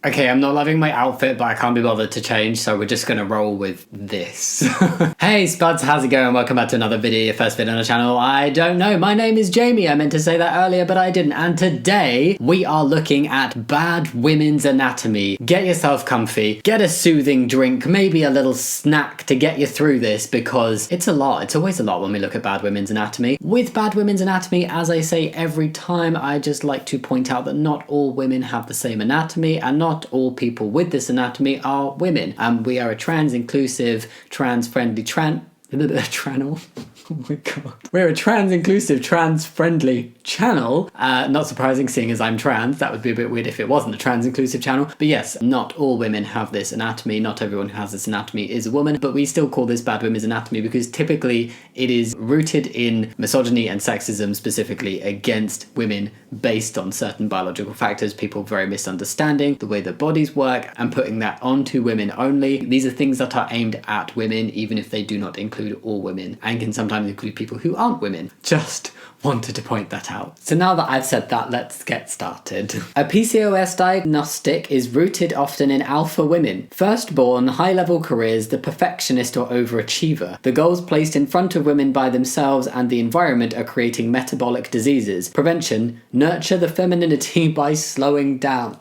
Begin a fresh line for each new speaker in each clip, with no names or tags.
Okay, I'm not loving my outfit, but I can't be bothered to change, so we're just gonna roll with this. Hey Spuds, how's it going? Welcome back to another video, your first video on the channel. I don't know, my name is Jamie. I meant to say that earlier, but I didn't. And today, we are looking at bad women's anatomy. Get yourself comfy, get a soothing drink, maybe a little snack to get you through this, because it's a lot. It's always a lot when we look at bad women's anatomy. With bad women's anatomy, as I say every time, I just like to point out that not all women have the same anatomy, and not all people with this anatomy are women. We are a trans-inclusive, trans-friendly channel. Oh my god. We're a trans-inclusive, trans-friendly channel. Not surprising, seeing as I'm trans. That would be a bit weird if it wasn't a trans-inclusive channel. But yes, not all women have this anatomy. Not everyone who has this anatomy is a woman. But we still call this bad women's anatomy because typically it is rooted in misogyny and sexism, specifically against women, based on certain biological factors, people very misunderstanding the way their bodies work and putting that onto women only. These are things that are aimed at women, even if they do not include all women, and can sometimes include people who aren't women. Just wanted to point that out. So now that I've said that, let's get started. A PCOS diagnostic is rooted often in alpha women. Firstborn, high-level careers, the perfectionist or overachiever. The goals placed in front of women by themselves and the environment are creating metabolic diseases. Prevention, nurture the femininity by slowing down.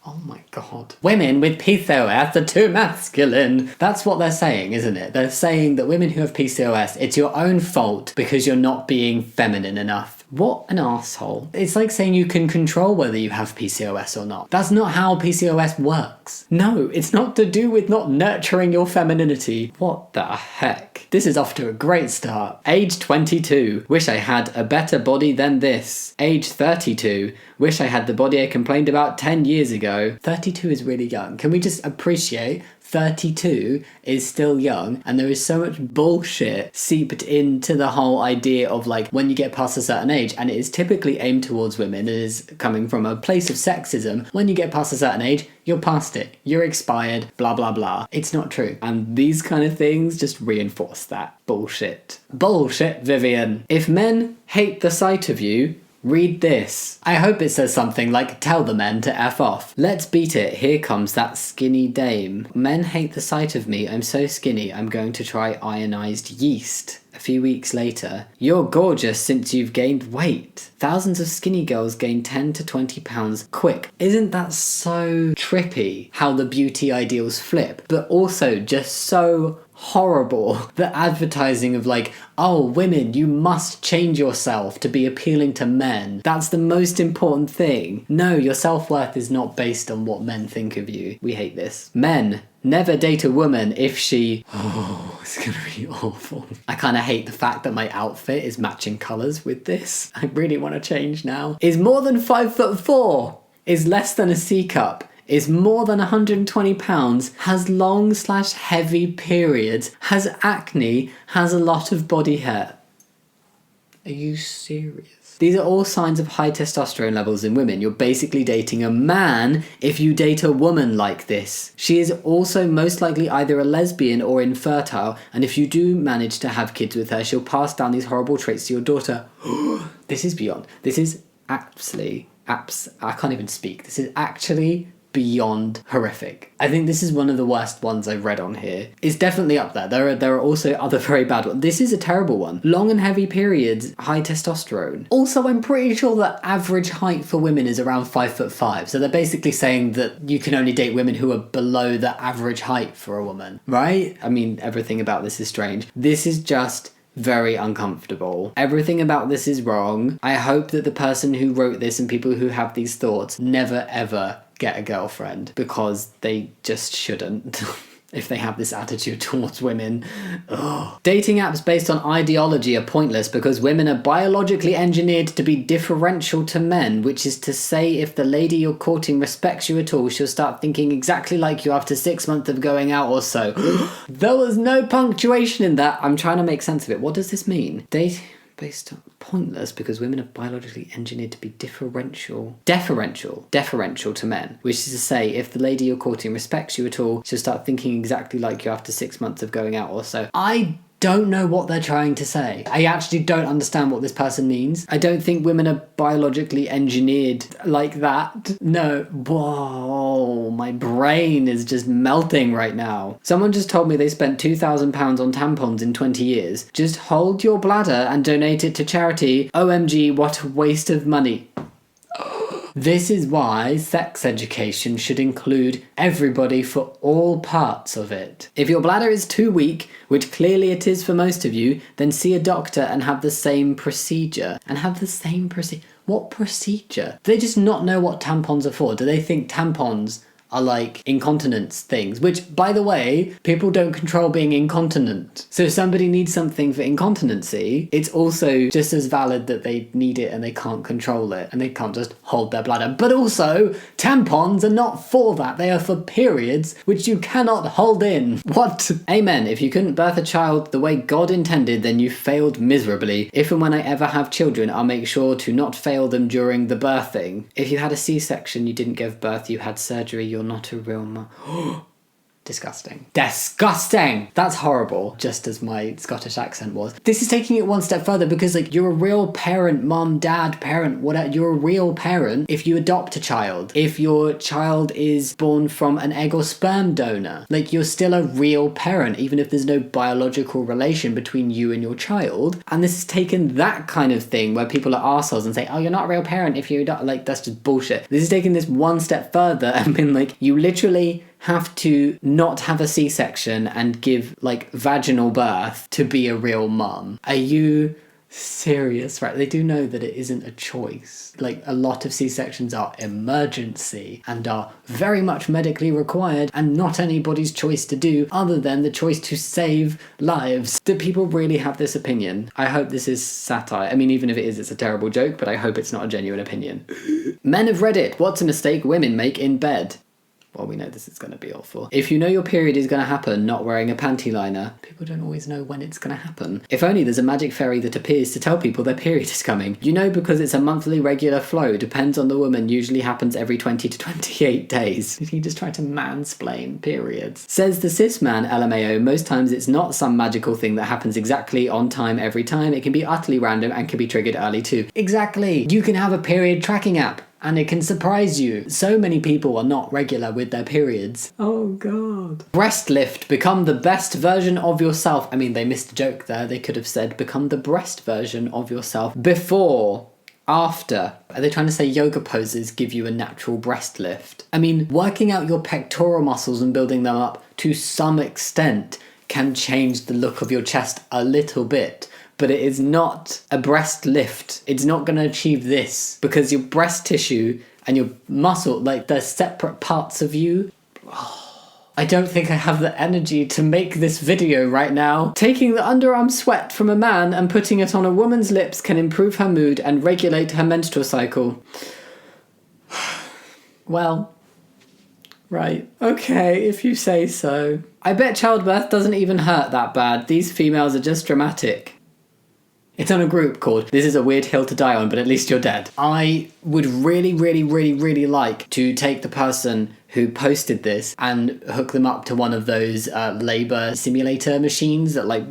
Oh my god. Women with PCOS are too masculine. That's what they're saying, isn't it? They're saying that women who have PCOS, it's your own fault because you're not being feminine enough. What an asshole. It's like saying you can control whether you have PCOS or not. That's not how PCOS works. No, it's not to do with not nurturing your femininity. What the heck? This is off to a great start. Age 22. Wish I had a better body than this. Age 32. Wish I had the body I complained about 10 years ago. 32 is really young. Can we just appreciate 32 is still young, and there is so much bullshit seeped into the whole idea of like when you get past a certain age, and it is typically aimed towards women. It is coming from a place of sexism. When you get past a certain age, you're past it. You're expired, blah, blah, blah. It's not true. And these kind of things just reinforce that bullshit. Bullshit, Vivian. If men hate the sight of you, read this. I hope it says something like, tell the men to F off. Let's beat it. Here comes that skinny dame. Men hate the sight of me. I'm so skinny. I'm going to try ionized yeast. A few weeks later, you're gorgeous since you've gained weight. Thousands of skinny girls gain 10 to 20 pounds quick. Isn't that so trippy how the beauty ideals flip, but also just so horrible? The advertising of like, oh, women, you must change yourself to be appealing to men. That's the most important thing. No, your self-worth is not based on what men think of you. We hate this. Men, never date a woman if she... Oh, it's gonna be awful. I kind of hate the fact that my outfit is matching colours with this. I really want to change now. Is more than 5'4", is less than a C cup, is more than 120 pounds, has long/heavy periods, has acne, has a lot of body hair. Are you serious? These are all signs of high testosterone levels in women. You're basically dating a man if you date a woman like this. She is also most likely either a lesbian or infertile, and if you do manage to have kids with her, she'll pass down these horrible traits to your daughter. This is beyond. This is absolutely... I can't even speak. This is actually beyond horrific. I think this is one of the worst ones I've read on here. It's definitely up there. There are also other very bad ones. This is a terrible one. Long and heavy periods, high testosterone. Also, I'm pretty sure that average height for women is around 5'5". So they're basically saying that you can only date women who are below the average height for a woman, right? I mean, everything about this is strange. This is just very uncomfortable. Everything about this is wrong. I hope that the person who wrote this and people who have these thoughts never ever get a girlfriend, because they just shouldn't. If they have this attitude towards women. Ugh. Dating apps based on ideology are pointless because women are biologically engineered to be differential to men, which is to say if the lady you're courting respects you at all, she'll start thinking exactly like you after 6 months of going out or so. There was no punctuation in that. I'm trying to make sense of it. What does this mean? Dating based on pointless because women are biologically engineered to be deferential to men, which is to say if the lady you're courting respects you at all, she'll start thinking exactly like you after 6 months of going out or so. I don't know what they're trying to say. I actually don't understand what this person means. I don't think women are biologically engineered like that. No. Whoa, my brain is just melting right now. Someone just told me they spent £2,000 on tampons in 20 years. Just hold your bladder and donate it to charity. OMG, what a waste of money. This is why sex education should include everybody for all parts of it. If your bladder is too weak, which clearly it is for most of you, then see a doctor and have the same procedure. What procedure? Do they just not know what tampons are for? Do they think tampons are like incontinence things? Which, by the way, people don't control being incontinent. So if somebody needs something for incontinency, it's also just as valid that they need it and they can't control it and they can't just hold their bladder. But also, tampons are not for that. They are for periods, which you cannot hold in. What? Amen. If you couldn't birth a child the way God intended, then you failed miserably. If and when I ever have children, I'll make sure to not fail them during the birthing. If you had a C-section, you didn't give birth, you had surgery, you're not a real mum. Disgusting. Disgusting! That's horrible, just as my Scottish accent was. This is taking it one step further because, like, you're a real parent, mum, dad, parent, whatever. You're a real parent if you adopt a child. If your child is born from an egg or sperm donor. Like, you're still a real parent, even if there's no biological relation between you and your child. And this has taken that kind of thing where people are arseholes and say, oh, you're not a real parent if you adopt. Like, that's just bullshit. This is taking this one step further and been like, you literally have to not have a C-section and give, like, vaginal birth to be a real mum. Are you serious? Right, they do know that it isn't a choice. Like, a lot of C-sections are emergency and are very much medically required and not anybody's choice to do other than the choice to save lives. Do people really have this opinion? I hope this is satire. I mean, even if it is, it's a terrible joke, but I hope it's not a genuine opinion. Men of Reddit, what's a mistake women make in bed? Well, we know this is going to be awful. If you know your period is going to happen not wearing a panty liner, people don't always know when it's going to happen. If only there's a magic fairy that appears to tell people their period is coming. You know, because it's a monthly regular flow, depends on the woman, usually happens every 20 to 28 days. Did he just try to mansplain periods? Says the cis man, LMAO, most times it's not some magical thing that happens exactly on time every time. It can be utterly random and can be triggered early too. Exactly. You can have a period tracking app. And it can surprise you. So many people are not regular with their periods. Oh God. Breast lift. Become the best version of yourself. I mean, they missed a joke there. They could have said, become the breast version of yourself. Before. After. Are they trying to say yoga poses give you a natural breast lift? I mean, working out your pectoral muscles and building them up to some extent can change the look of your chest a little bit. But it is not a breast lift. It's not going to achieve this because your breast tissue and your muscle, like, they're separate parts of you. I don't think I have the energy to make this video right now. Taking the underarm sweat from a man and putting it on a woman's lips can improve her mood and regulate her menstrual cycle. Well, right. Okay, if you say so. I bet childbirth doesn't even hurt that bad. These females are just dramatic. It's on a group called This Is a Weird Hill to Die On, but at least you're dead. I would really, really, really, really like to take the person who posted this and hook them up to one of those labor simulator machines that, like,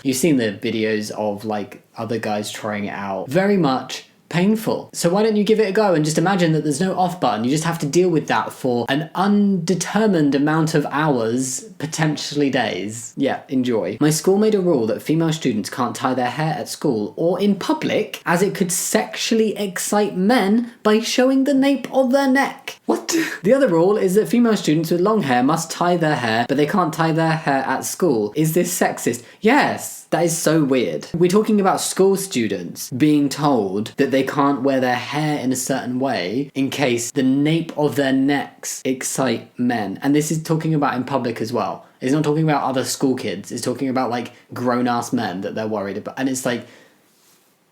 you've seen the videos of, like, other guys trying it out. Very much painful. So why don't you give it a go and just imagine that there's no off button. You just have to deal with that for an undetermined amount of hours, potentially days. Yeah, enjoy. My school made a rule that female students can't tie their hair at school or in public as it could sexually excite men by showing the nape of their neck. What? The other rule is that female students with long hair must tie their hair, but they can't tie their hair at school. Is this sexist? Yes. That is so weird. We're talking about school students being told that they can't wear their hair in a certain way in case the nape of their necks excite men. And this is talking about in public as well. It's not talking about other school kids. It's talking about, like, grown-ass men that they're worried about. And it's like,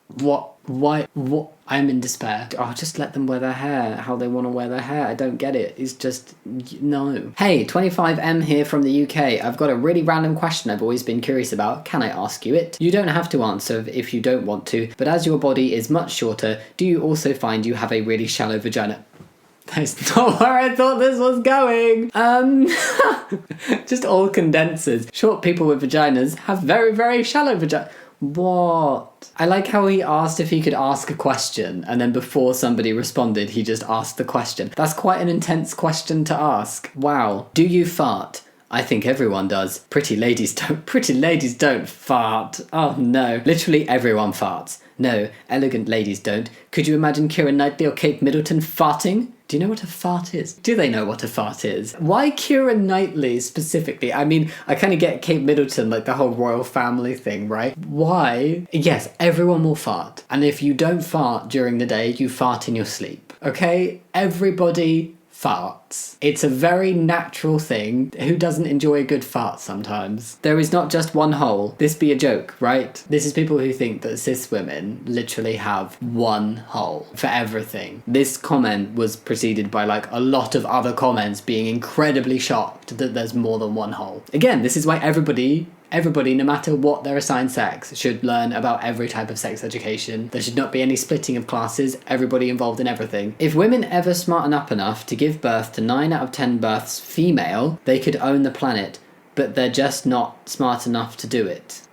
what? Why? What? I'm in despair. Oh, just let them wear their hair how they want to wear their hair. I don't get it. It's just, no. Hey, 25M here from the UK. I've got a really random question I've always been curious about. Can I ask you it? You don't have to answer if you don't want to, but as your body is much shorter, do you also find you have a really shallow vagina? That's not where I thought this was going. Just all condensers. Short people with vaginas have very, very shallow vaginas. What? I like how he asked if he could ask a question, and then before somebody responded, he just asked the question. That's quite an intense question to ask. Wow. Do you fart? I think everyone does. Pretty ladies don't. Pretty ladies don't fart. Oh no. Literally everyone farts. No, elegant ladies don't. Could you imagine Keira Knightley or Kate Middleton farting? Do you know what a fart is? Do they know what a fart is? Why Keira Knightley specifically? I mean, I kind of get Kate Middleton, like the whole royal family thing, right? Why? Yes, everyone will fart. And if you don't fart during the day, you fart in your sleep. Okay? Everybody farts. It's a very natural thing. Who doesn't enjoy a good fart sometimes? There is not just one hole. This be a joke, right? This is people who think that cis women literally have one hole for everything. This comment was preceded by like a lot of other comments being incredibly shocked that there's more than one hole. Again, this is why everybody, no matter what their assigned sex, should learn about every type of sex education. There should not be any splitting of classes, everybody involved in everything. If women ever smarten up enough to give birth to 9 out of 10 births female, they could own the planet, but they're just not smart enough to do it.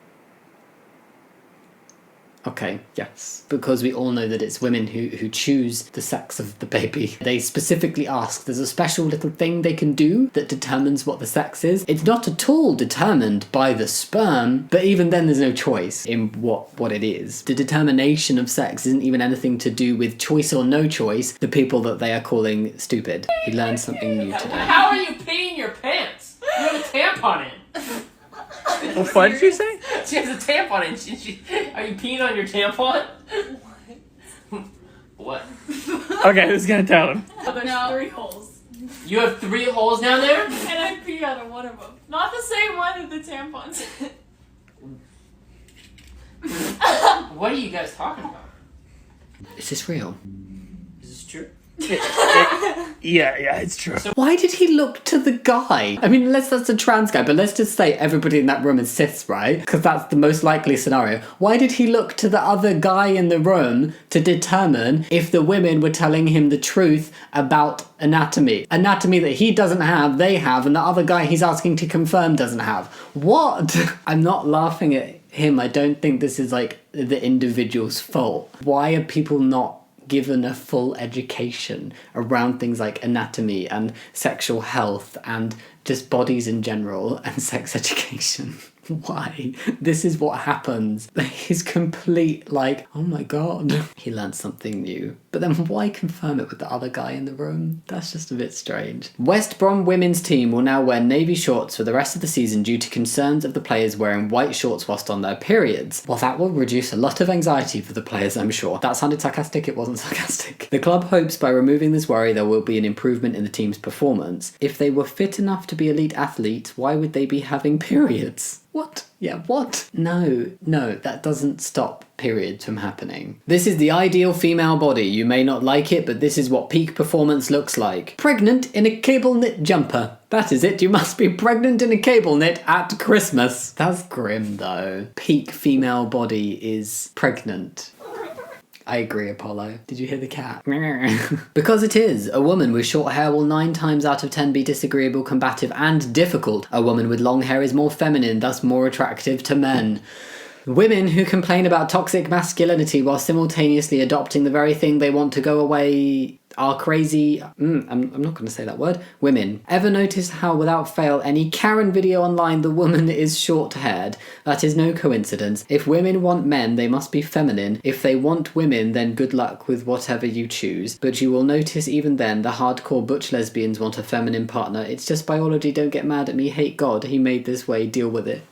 Okay, yes. Because we all know that it's women who choose the sex of the baby. They specifically ask, there's a special little thing they can do that determines what the sex is. It's not at all determined by the sperm, but even then there's no choice in what it is. The determination of sex isn't even anything to do with choice or no choice, the people that they are calling stupid. He learned something new today.
How are you peeing your pants? You have a tampon in.
What did you say?
She has a tampon in. Are you peeing on your tampon? What?
Okay, who's gonna tell him?
There's 3 holes.
You have 3 holes down there?
And I pee out of one of them. Not the same one as the tampons.
What are you guys talking about?
Is this real?
Is this true?
Yeah, it's true.
Why did he look to the guy? I mean, unless that's a trans guy, but let's just say everybody in that room is cis, right? Because that's the most likely scenario. Why did he look to the other guy in the room to determine if the women were telling him the truth about anatomy? Anatomy that he doesn't have, they have, and the other guy he's asking to confirm doesn't have. What? I'm not laughing at him. I don't think this is like the individual's fault. Why are people not given a full education around things like anatomy and sexual health and just bodies in general and sex education? Why? This is what happens. He's complete like, oh my god, he learned something new. But then why confirm it with the other guy in the room? That's just a bit strange. West Brom women's team will now wear navy shorts for the rest of the season due to concerns of the players wearing white shorts whilst on their periods. Well, that will reduce a lot of anxiety for the players, I'm sure. That sounded sarcastic, it wasn't sarcastic. The club hopes by removing this worry there will be an improvement in the team's performance. If they were fit enough to be elite athletes, why would they be having periods? What? Yeah, what? No, that doesn't stop periods from happening. This is the ideal female body. You may not like it, but this is what peak performance looks like. Pregnant in a cable knit jumper. That is it. You must be pregnant in a cable knit at Christmas. That's grim, though. Peak female body is pregnant. I agree, Apollo. Did you hear the cat? Because it is. A woman with short hair will 9 times out of 10 be disagreeable, combative, and difficult. A woman with long hair is more feminine, thus more attractive to men. Women who complain about toxic masculinity while simultaneously adopting the very thing they want to go away are crazy. I'm not going to say that word. Women. Ever noticed how without fail any Karen video online the woman is short-haired? That is no coincidence. If women want men, they must be feminine. If they want women, then good luck with whatever you choose. But you will notice even then the hardcore butch lesbians want a feminine partner. It's just biology, don't get mad at me, hate God. He made this way, deal with it.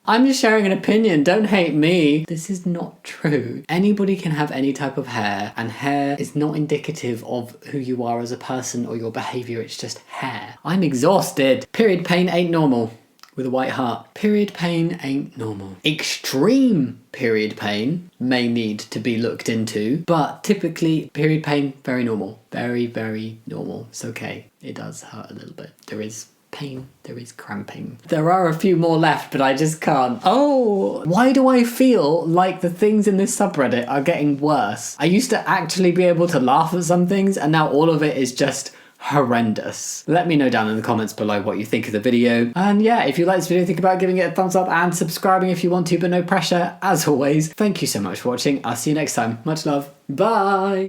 I'm just sharing an opinion, don't hate me. This is not true. Anybody can have any type of hair, and hair is not indicative of who you are as a person or your behaviour, it's just hair. I'm exhausted. Period pain ain't normal. With a white heart. Period pain ain't normal. Extreme period pain may need to be looked into, but typically period pain, very normal. Very, very normal. It's okay. It does hurt a little bit. There is pain, there is cramping. There are a few more left, but I just can't. Oh, why do I feel like the things in this subreddit are getting worse? I used to actually be able to laugh at some things, and now all of it is just horrendous. Let me know down in the comments below what you think of the video. And yeah, if you like this video, think about giving it a thumbs up and subscribing if you want to, but no pressure. As always, thank you so much for watching. I'll see you next time. Much love. Bye.